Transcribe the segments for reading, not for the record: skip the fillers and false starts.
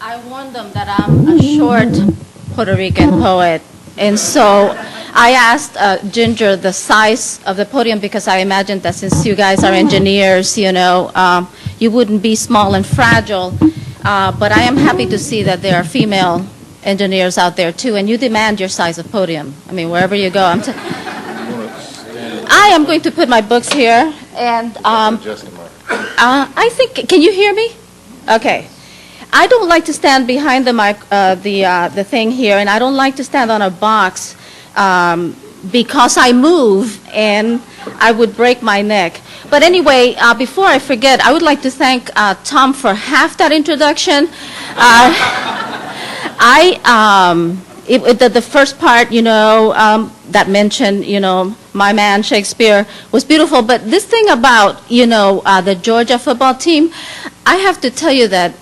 I warned them that I'm a short Puerto Rican poet. And so I asked Ginger the size of the podium because I imagined that since you guys are engineers, you wouldn't be small and fragile. But I am happy to see that there are female engineers out there too, and you demand your size of podium. I mean, wherever you go. I am going to put my books here, and I think, can you hear me? Okay. I don't like to stand behind the mic, the thing here, and I don't like to stand on a box because I move and I would break my neck. But anyway, before I forget, I would like to thank Tom for half that introduction. The first part, that mentioned, my man Shakespeare was beautiful. But this thing about, the Georgia football team, I have to tell you that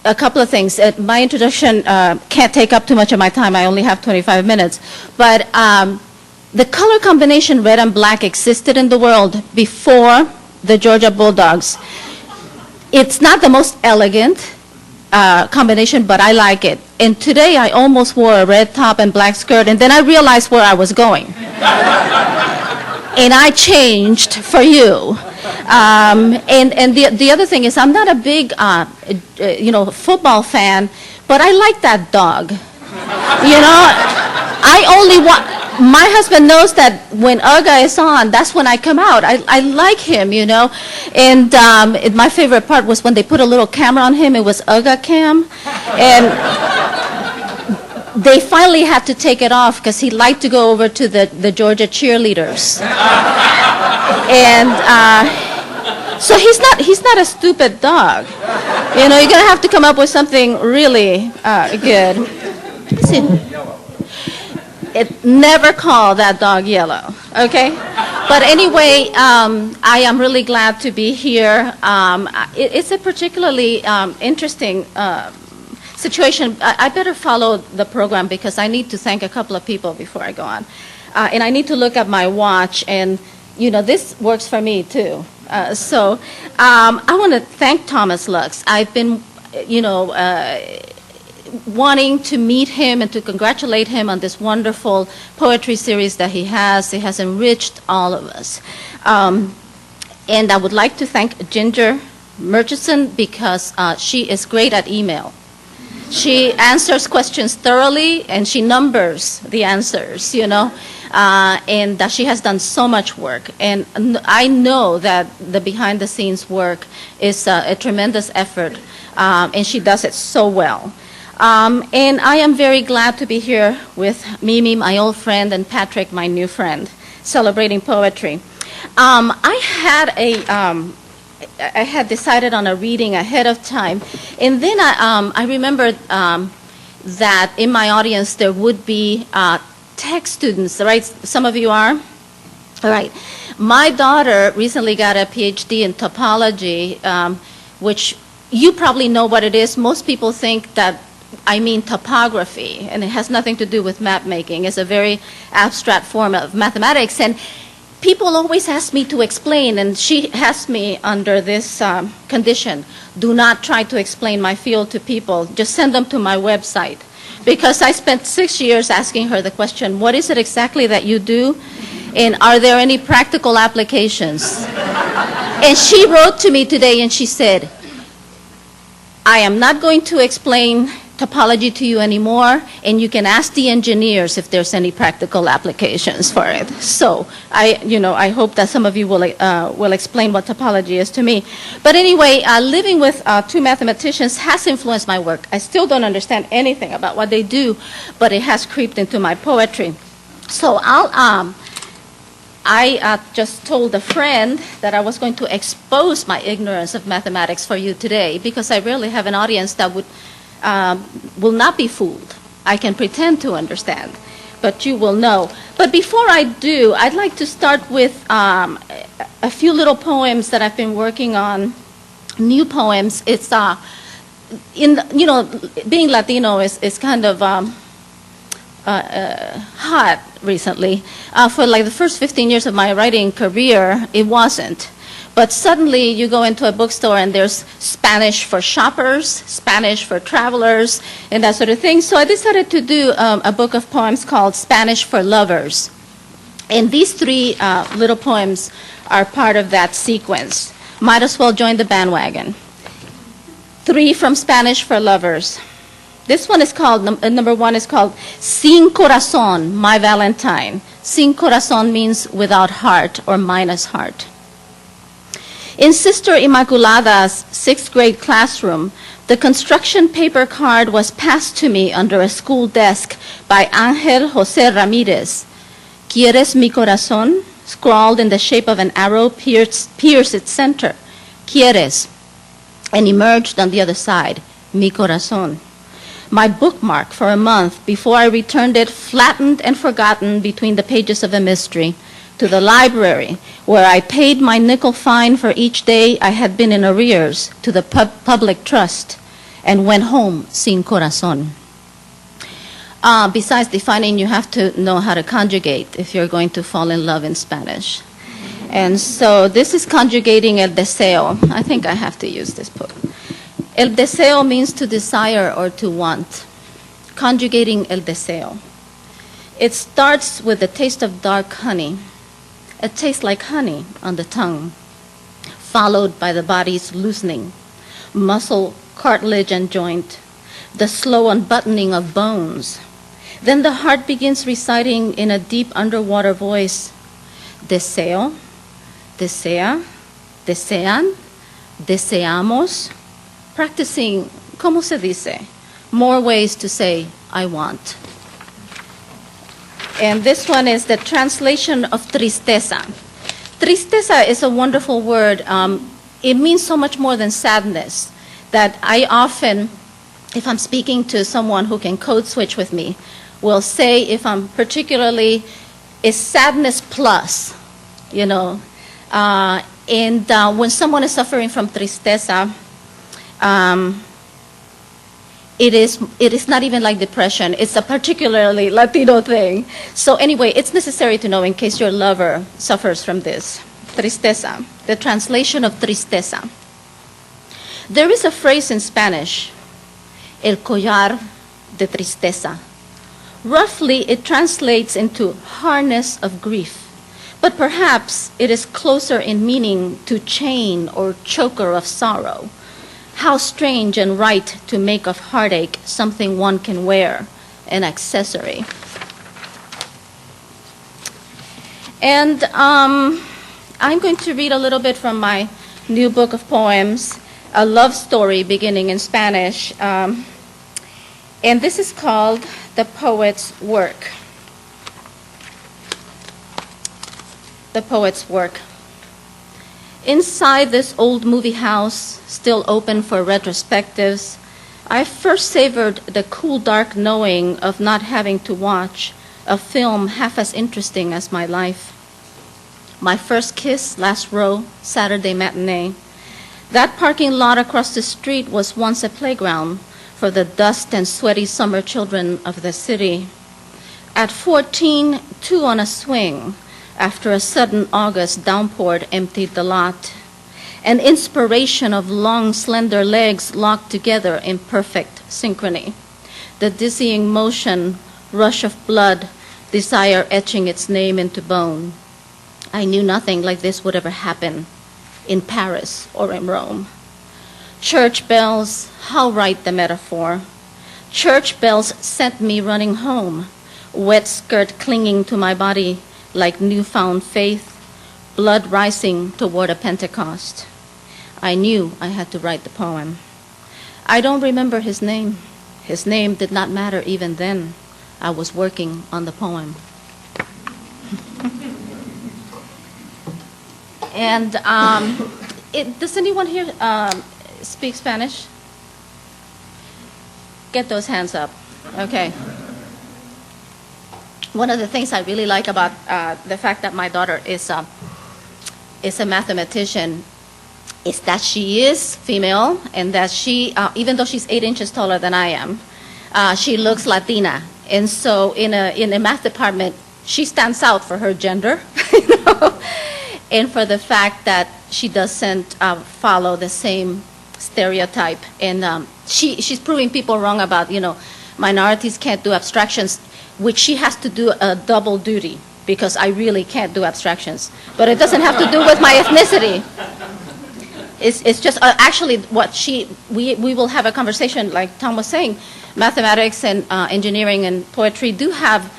a couple of things. My introduction can't take up too much of my time. I only have 25 minutes. But the color combination red and black existed in the world before the Georgia Bulldogs. It's not the most elegant combination, but I like it. And today I almost wore a red top and black skirt, and then I realized where I was going. And I changed for you. And the other thing is, I'm not a big, football fan, but I like that dog. I only want. My husband knows that when Uga is on, that's when I come out. I like him, And my favorite part was when they put a little camera on him. It was Uga cam, and they finally had to take it off because he liked to go over to the Georgia cheerleaders. And so he's not a stupid dog. You're going to have to come up with something really good. Let's see. It never call that dog yellow, okay? But anyway, I am really glad to be here. It's a particularly interesting situation. I better follow the program because I need to thank a couple of people before I go on. And I need to look at my watch, and this works for me too. So I want to thank Thomas Lux. I've been, wanting to meet him and to congratulate him on this wonderful poetry series that he has. It has enriched all of us. And I would like to thank Ginger Murchison because she is great at email. She answers questions thoroughly, and she numbers the answers, and that she has done so much work. And I know that the behind-the-scenes work is a tremendous effort, and she does it so well. And I am very glad to be here with Mimi, my old friend, and Patrick, my new friend, celebrating poetry. I had decided on a reading ahead of time, and then I remembered that in my audience there would be tech students, right? Some of you are? All right. My daughter recently got a PhD in topology, which you probably know what it is. Most people think that I mean topography, and it has nothing to do with map making. It's a very abstract form of mathematics, and people always ask me to explain, and she has me under this condition. Do not try to explain my field to people. Just send them to my website. Because I spent 6 years asking her the question, what is it exactly that you do? And are there any practical applications? And she wrote to me today and she said, I am not going to explain topology to you anymore, and you can ask the engineers if there's any practical applications for it. So I hope that some of you will explain what topology is to me. But anyway, living with two mathematicians has influenced my work. I still don't understand anything about what they do, but it has creeped into my poetry. So I just told a friend that I was going to expose my ignorance of mathematics for you today, because I really have an audience that will not be fooled. I can pretend to understand, but you will know. But before I do, I'd like to start with a few little poems that I've been working on, new poems. It's, being Latino is kind of hot recently. For like the first 15 years of my writing career, it wasn't. But suddenly you go into a bookstore and there's Spanish for shoppers, Spanish for travelers, and that sort of thing. So I decided to do a book of poems called Spanish for Lovers. And these three little poems are part of that sequence. Might as well join the bandwagon. 3 from Spanish for Lovers. This one is called, number 1 is called Sin Corazón, My Valentine. Sin Corazón means without heart or minus heart. In Sister Immaculada's 6th grade classroom, the construction paper card was passed to me under a school desk by Ángel José Ramírez. ¿Quieres mi corazón? Scrawled in the shape of an arrow pierced its center. ¿Quieres? And emerged on the other side, mi corazón. My bookmark for a month before I returned it flattened and forgotten between the pages of a mystery to the library, where I paid my nickel fine for each day I had been in arrears to the public trust, and went home sin corazón. Besides defining, you have to know how to conjugate if you're going to fall in love in Spanish. And so this is conjugating el deseo. I think I have to use this book. El deseo means to desire or to want. Conjugating el deseo. It starts with the taste of dark honey. It tastes like honey on the tongue, followed by the body's loosening, muscle, cartilage, and joint, the slow unbuttoning of bones. Then the heart begins reciting in a deep underwater voice, deseo, desea, desean, deseamos, practicing, ¿cómo se dice? More ways to say, I want. And this one is the translation of tristeza. Tristeza is a wonderful word. It means so much more than sadness that I often, if I'm speaking to someone who can code switch with me, will say if I'm particularly, is sadness plus, you know. When someone is suffering from tristeza, it is not even like depression. It's a particularly Latino thing. So anyway, it's necessary to know in case your lover suffers from this. Tristeza, the translation of tristeza. There is a phrase in Spanish, el collar de tristeza. Roughly, it translates into harness of grief. But perhaps it is closer in meaning to chain or choker of sorrow. How strange and right to make of heartache something one can wear, an accessory. And I'm going to read a little bit from my new book of poems, a love story beginning in Spanish. And this is called The Poet's Work. The Poet's Work. Inside this old movie house, still open for retrospectives, I first savored the cool, dark knowing of not having to watch a film half as interesting as my life. My first kiss, last row, Saturday matinee. That parking lot across the street was once a playground for the dust and sweaty summer children of the city. At 14, 2 on a swing, after a sudden August downpour emptied the lot. An inspiration of long, slender legs locked together in perfect synchrony. The dizzying motion, rush of blood, desire etching its name into bone. I knew nothing like this would ever happen in Paris or in Rome. Church bells, how right the metaphor. Church bells sent me running home, wet skirt clinging to my body like newfound faith, blood rising toward a Pentecost. I knew I had to write the poem. I don't remember his name. His name did not matter even then. I was working on the poem. And does anyone here speak Spanish? Get those hands up. Okay. One of the things I really like about the fact that my daughter is a mathematician is that she is female and that she, even though she's 8 inches taller than I am, she looks Latina. And so in a math department, she stands out for her gender, you know, and for the fact that she doesn't follow the same stereotype. And she's proving people wrong about, minorities can't do abstractions, which she has to do a double duty, because I really can't do abstractions. But it doesn't have to do with my ethnicity. It's just actually what we will have a conversation, like Tom was saying. Mathematics and engineering and poetry do have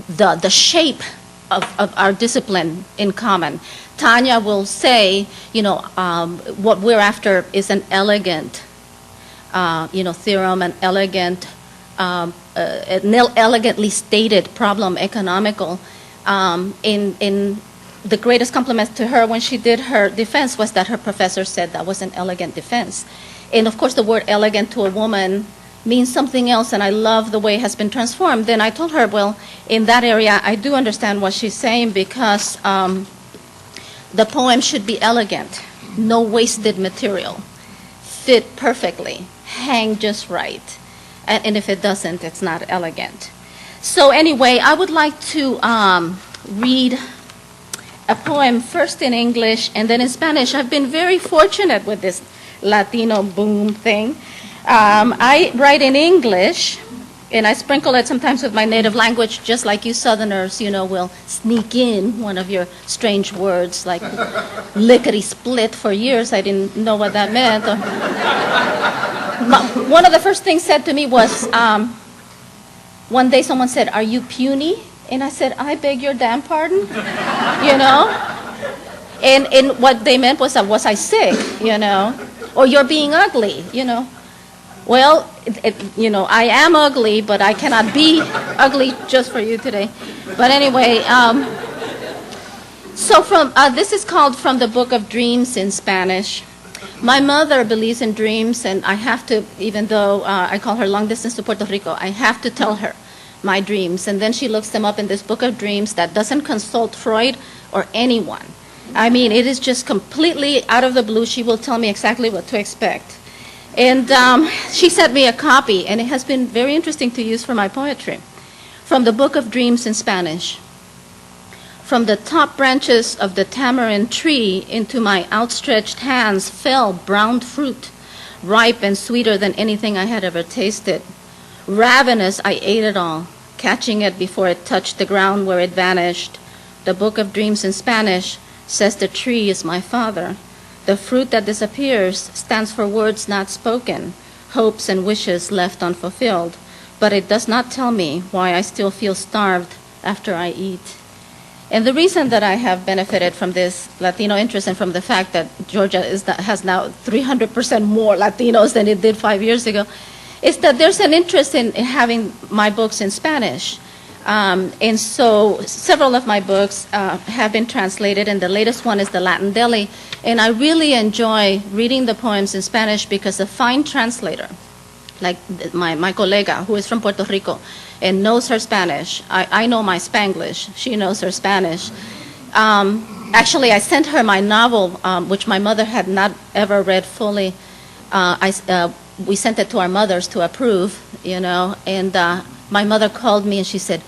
the shape of our discipline in common. Tanya will say, what we're after is an elegant, theorem, an elegant, elegantly stated problem, economical. In the greatest compliment to her when she did her defense was that her professor said that was an elegant defense. And of course, the word elegant to a woman means something else, and I love the way it has been transformed. Then I told her, well, in that area, I do understand what she's saying, because the poem should be elegant, no wasted material, fit perfectly, hang just right. And if it doesn't, it's not elegant. So anyway, I would like to read a poem first in English and then in Spanish. I've been very fortunate with this Latino boom thing. I write in English, and I sprinkle it sometimes with my native language, just like you Southerners, will sneak in one of your strange words, like lickety split. For years, I didn't know what that meant. One of the first things said to me was, one day someone said, "Are you puny?" And I said, "I beg your damn pardon," And what they meant was I sick, or you're being ugly, Well, I am ugly, but I cannot be ugly just for you today. But anyway, so this is called From the Book of Dreams in Spanish. My mother believes in dreams, and I have to, even though I call her long distance to Puerto Rico, I have to tell her my dreams. And then she looks them up in this book of dreams that doesn't consult Freud or anyone. I mean, it is just completely out of the blue. She will tell me exactly what to expect. And she sent me a copy, and it has been very interesting to use for my poetry. From the Book of Dreams in Spanish. From the top branches of the tamarind tree into my outstretched hands fell brown fruit, ripe and sweeter than anything I had ever tasted. Ravenous, I ate it all, catching it before it touched the ground where it vanished. The Book of Dreams in Spanish says the tree is my father. The fruit that disappears stands for words not spoken, hopes and wishes left unfulfilled. But it does not tell me why I still feel starved after I eat. And the reason that I have benefited from this Latino interest, and from the fact that Georgia has now 300% more Latinos than it did 5 years ago, is that there's an interest in having my books in Spanish. And so several of my books have been translated, and the latest one is the Latin Deli. And I really enjoy reading the poems in Spanish because a fine translator, like my colega who is from Puerto Rico and knows her Spanish. I know my Spanglish. She knows her Spanish. Actually, I sent her my novel, which my mother had not ever read fully. We sent it to our mothers to approve, and my mother called me and she said,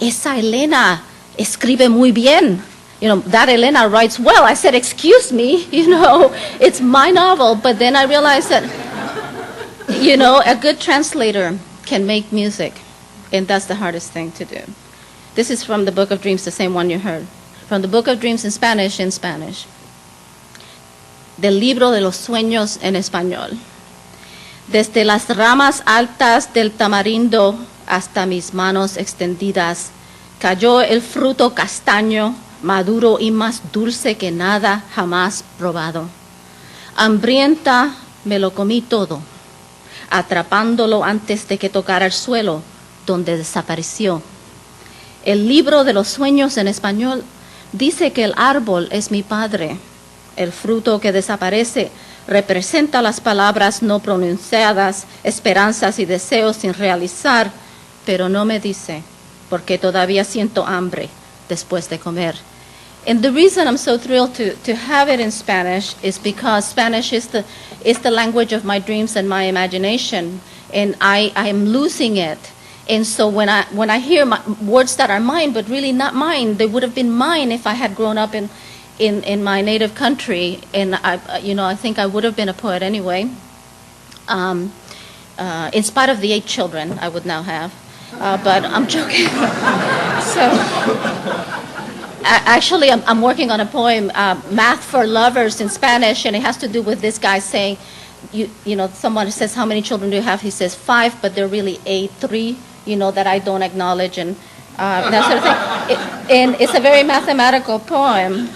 "Esa Elena escribe muy bien. That Elena writes well." I said, "Excuse me, it's my novel." But then I realized that, a good translator can make music, and that's the hardest thing to do. This is from the Book of Dreams, the same one you heard. From the Book of Dreams in Spanish. Del libro de los sueños en español. Desde las ramas altas del tamarindo hasta mis manos extendidas, cayó el fruto castaño, maduro y más dulce que nada jamás probado. Hambrienta me lo comí todo, atrapándolo antes de que tocara el suelo, donde desapareció. El libro de los sueños en español dice que el árbol es mi padre. El fruto que desaparece representa las palabras no pronunciadas, esperanzas y deseos sin realizar, pero no me dice, porque todavía siento hambre después de comer. And the reason I'm so thrilled to have it in Spanish is because Spanish is the language of my dreams and my imagination, and I am losing it. And so when I hear words that are mine, but really not mine, they would have been mine if I had grown up in my native country, and I think I would have been a poet anyway. In spite of the 8 children I would now have, but I'm joking. So, actually, I'm working on a poem, "Math for Lovers" in Spanish, and it has to do with this guy saying, someone says, "How many children do you have?" He says 5, but they're really 8, 3, that I don't acknowledge, and that sort of thing. And it's a very mathematical poem.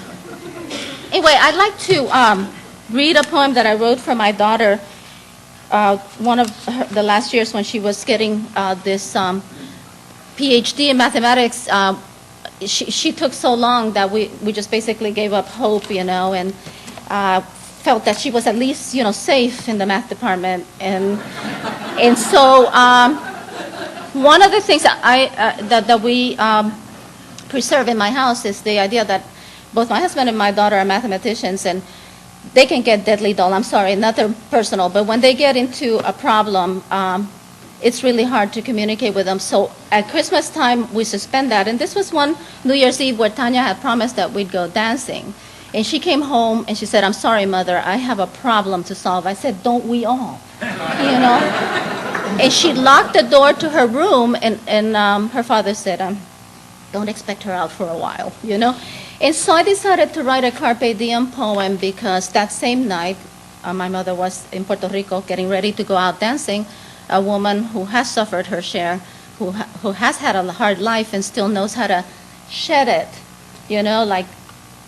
Anyway, I'd like to read a poem that I wrote for my daughter one of the last years when she was getting this PhD in mathematics. She took so long that we just basically gave up hope, and felt that she was at least, safe in the math department. And so one of the things that we preserve in my house is the idea that both my husband and my daughter are mathematicians, and they can get deadly dull. I'm sorry, nothing personal, but when they get into a problem, it's really hard to communicate with them. So at Christmas time, we suspend that. And this was one New Year's Eve where Tanya had promised that we'd go dancing. And she came home and she said, "I'm sorry, Mother, I have a problem to solve." I said, "Don't we all?" And she locked the door to her room, and her father said, "Don't expect her out for a while, And so I decided to write a Carpe Diem poem because that same night, my mother was in Puerto Rico getting ready to go out dancing, a woman who has suffered her share, who has had a hard life and still knows how to shed it, like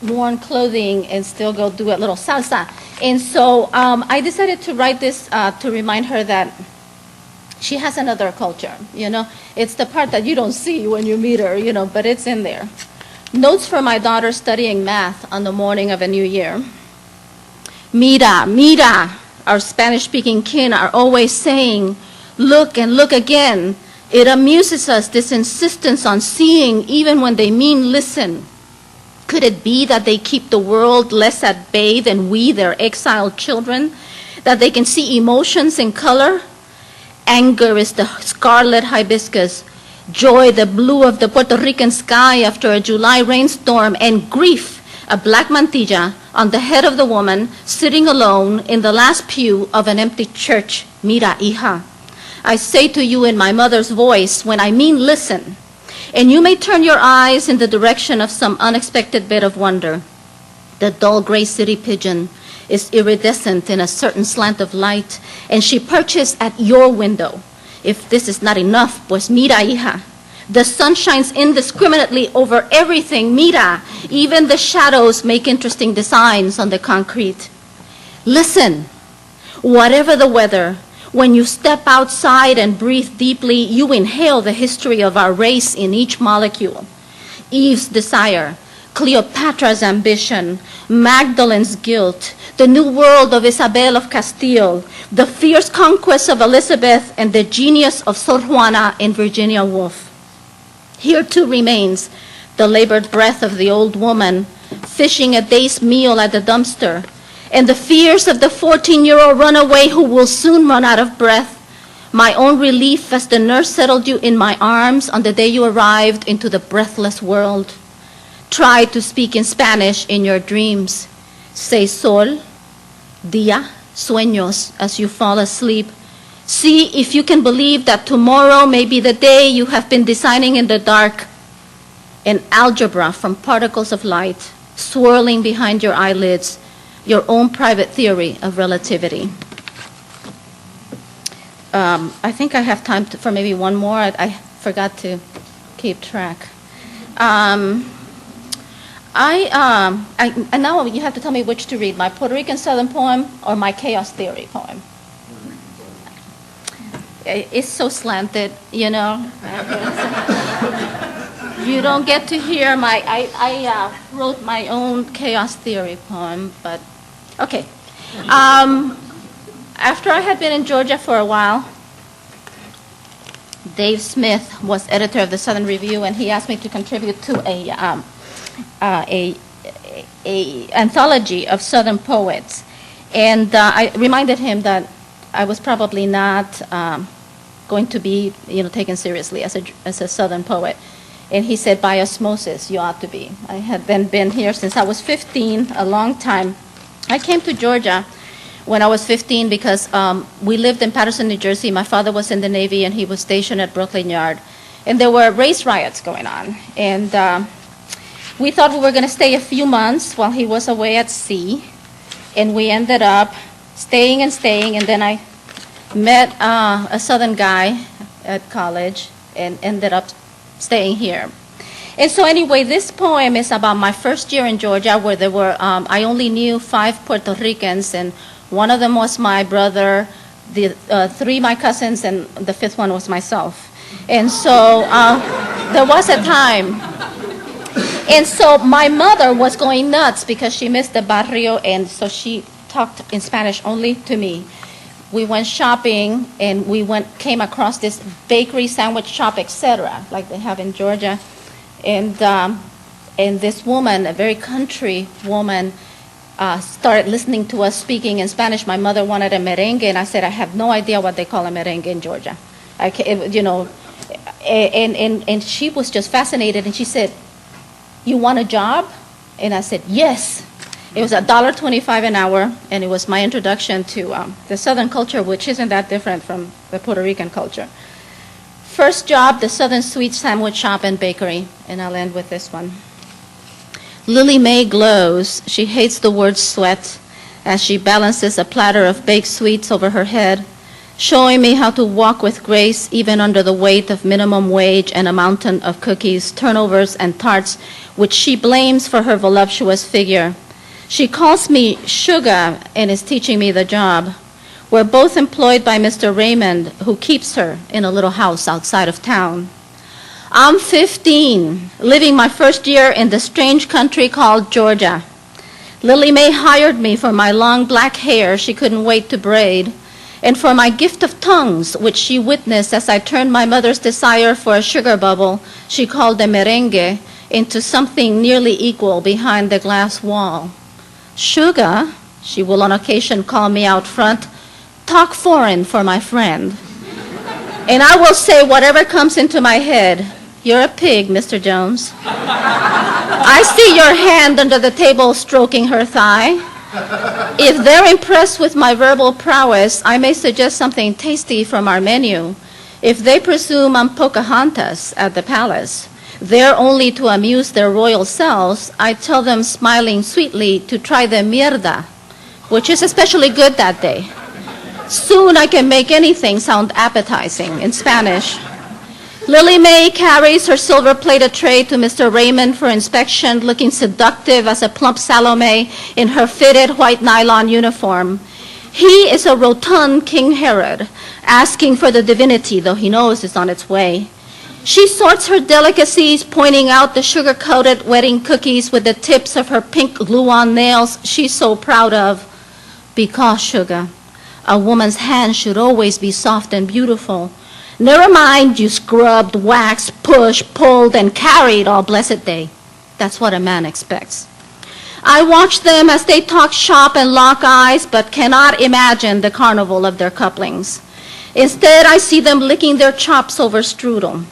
worn clothing and still go do a little salsa. And so I decided to write this to remind her that she has another culture, It's the part that you don't see when you meet her, but it's in there. Notes for my daughter studying math on the morning of a new year. Mira, mira, our Spanish-speaking kin are always saying, "Look and look again." It amuses us, this insistence on seeing even when they mean listen. Could it be that they keep the world less at bay than we, their exiled children? That they can see emotions in color? Anger is the scarlet hibiscus, joy the blue of the Puerto Rican sky after a July rainstorm, and grief a black mantilla on the head of the woman sitting alone in the last pew of an empty church. Mira, hija, I say to you in my mother's voice when I mean listen, and you may turn your eyes in the direction of some unexpected bit of wonder. The dull gray city pigeon is iridescent in a certain slant of light, and she perches at your window. If this is not enough, pues mira, hija. The sun shines indiscriminately over everything. Mira, even the shadows make interesting designs on the concrete. Listen, whatever the weather, when you step outside and breathe deeply, you inhale the history of our race in each molecule. Eve's desire, Cleopatra's ambition, Magdalene's guilt, the new world of Isabel of Castile, the fierce conquest of Elizabeth, and the genius of Sor Juana in Virginia Woolf. Here too remains the labored breath of the old woman, fishing a day's meal at the dumpster, and the fears of the 14-year-old runaway who will soon run out of breath. My own relief as the nurse settled you in my arms on the day you arrived into the breathless world. Try to speak in Spanish in your dreams. Say sol, dia, sueños, as you fall asleep. See if you can believe that tomorrow may be the day you have been designing in the dark. An algebra from particles of light swirling behind your eyelids, your own private theory of relativity. I think I have time for maybe one more. I forgot to keep track. And now you have to tell me which to read, my Puerto Rican Southern poem or my chaos theory poem. It's so slanted, You don't get to hear I wrote my own chaos theory poem, but okay. After I had been in Georgia for a while, Dave Smith was editor of the Southern Review, and he asked me to contribute to a anthology of Southern poets. And I reminded him that I was probably not going to be, taken seriously as a Southern poet. And he said, by osmosis, you ought to be. I had then been here since I was 15, a long time. I came to Georgia when I was 15 because we lived in Patterson, New Jersey. My father was in the Navy, and he was stationed at Brooklyn Yard. And there were race riots going on. And we thought we were going to stay a few months while he was away at sea. And we ended up staying, and then I met a Southern guy at college and ended up staying here. And so anyway, this poem is about my first year in Georgia, where there were, I only knew 5 Puerto Ricans, and one of them was my brother, the 3 my cousins, and the 5th one was myself. And so there was a time. And so my mother was going nuts because she missed the barrio, and so she talked in Spanish only to me. We went shopping, and we came across this bakery, sandwich shop, etc., like they have in Georgia. And this woman, a very country woman, started listening to us speaking in Spanish. My mother wanted a merengue, and I said, I have no idea what they call a merengue in Georgia. And she was just fascinated, and she said, you want a job? And I said, yes. It was $1.25 an hour, and it was my introduction to the Southern culture, which isn't that different from the Puerto Rican culture. First job, the Southern Sweet Sandwich Shop and Bakery, and I'll end with this one. Lily Mae glows. She hates the word sweat as she balances a platter of baked sweets over her head, showing me how to walk with grace even under the weight of minimum wage and a mountain of cookies, turnovers, and tarts, which she blames for her voluptuous figure. She calls me Sugar and is teaching me the job. We're both employed by Mr. Raymond, who keeps her in a little house outside of town. I'm 15, living my first year in the strange country called Georgia. Lily Mae hired me for my long black hair she couldn't wait to braid, and for my gift of tongues, which she witnessed as I turned my mother's desire for a sugar bubble she called a merengue into something nearly equal behind the glass wall. Sugar, she will on occasion call me out front, talk foreign for my friend. And I will say whatever comes into my head. You're a pig, Mr. Jones. I see your hand under the table stroking her thigh. If they're impressed with my verbal prowess, I may suggest something tasty from our menu. If they presume I'm Pocahontas at the palace, there only to amuse their royal selves, I tell them smiling sweetly to try the mierda, which is especially good that day. Soon I can make anything sound appetizing in Spanish. Lily Mae carries her silver-plated tray to Mr. Raymond for inspection, looking seductive as a plump Salome in her fitted white nylon uniform. He is a rotund King Herod, asking for the divinity, though he knows it's on its way. She sorts her delicacies, pointing out the sugar-coated wedding cookies with the tips of her pink glue-on nails she's so proud of. Because, Sugar, a woman's hand should always be soft and beautiful. Never mind you scrubbed, waxed, pushed, pulled, and carried all blessed day. That's what a man expects. I watch them as they talk shop and lock eyes, but cannot imagine the carnival of their couplings. Instead, I see them licking their chops over strudel,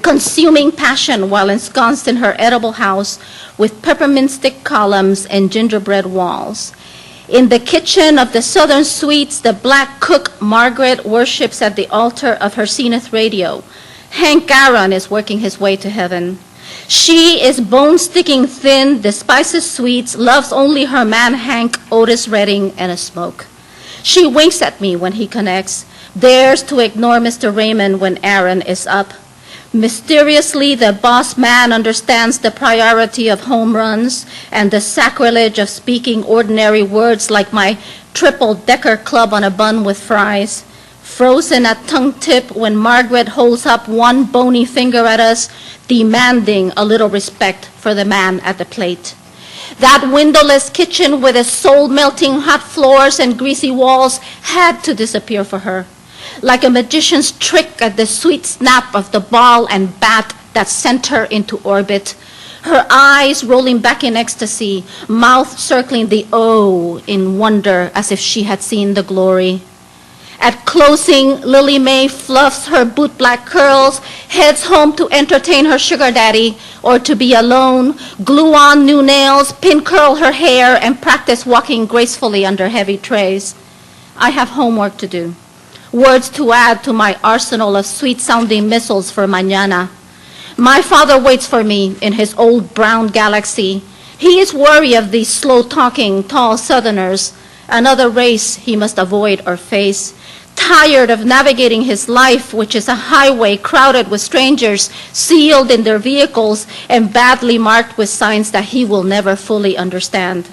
consuming passion while ensconced in her edible house with peppermint stick columns and gingerbread walls. In the kitchen of the Southern Sweets, the black cook Margaret worships at the altar of her zenith radio. Hank Aaron is working his way to heaven. She is bone-sticking thin, despises sweets, loves only her man Hank, Otis Redding, and a smoke. She winks at me when he connects, dares to ignore Mr. Raymond when Aaron is up. Mysteriously, the boss man understands the priority of home runs and the sacrilege of speaking ordinary words like my triple-decker club on a bun with fries. Frozen at tongue tip when Margaret holds up one bony finger at us, demanding a little respect for the man at the plate. That windowless kitchen with its soul-melting hot floors and greasy walls had to disappear for her. Like a magician's trick at the sweet snap of the ball and bat that sent her into orbit, her eyes rolling back in ecstasy, mouth circling the O in wonder as if she had seen the glory. At closing, Lily Mae fluffs her bootblack curls, heads home to entertain her sugar daddy or to be alone, glue on new nails, pin curl her hair, and practice walking gracefully under heavy trays. I have homework to do, words to add to my arsenal of sweet-sounding missiles for mañana. My father waits for me in his old brown Galaxy. He is wary of these slow-talking, tall Southerners, another race he must avoid or face. Tired of navigating his life, which is a highway crowded with strangers, sealed in their vehicles, and badly marked with signs that he will never fully understand.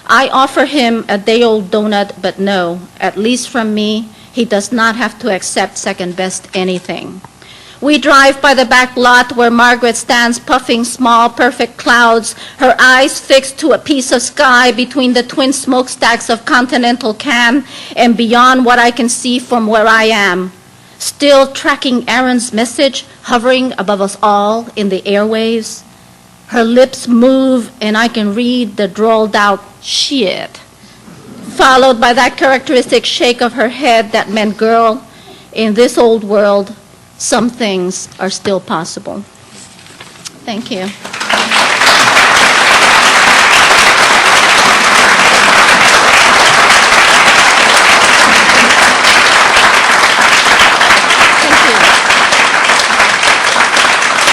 I offer him a day-old donut, but no, at least from me, he does not have to accept second-best anything. We drive by the back lot where Margaret stands puffing small, perfect clouds, her eyes fixed to a piece of sky between the twin smokestacks of Continental Can and beyond what I can see from where I am. Still tracking Aaron's message, hovering above us all in the airwaves. Her lips move and I can read the drawled out shit, followed by that characteristic shake of her head that meant, girl, in this old world, some things are still possible. Thank you.